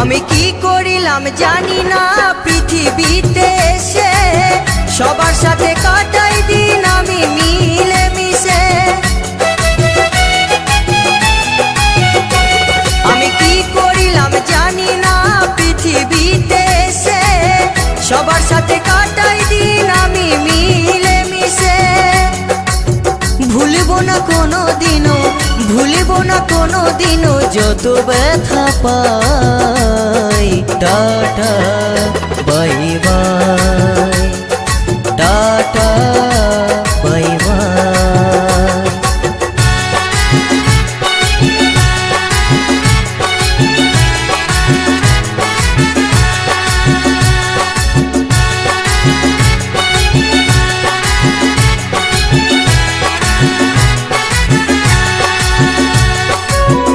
আমি কি করিলাম জানি না পৃথিবীতে এসে, সবার সাথে কাটাই দিন আমি মিলে মিশে। আমি কি করিলাম জানি না পৃথিবীতে এসে, সবার সাথে কাটাই দিন আমি মিলে মিশে। ভুলব না কোনো দিনও, ভুলব না কোনো দিনও যত ব্যথা পাই। টাটা।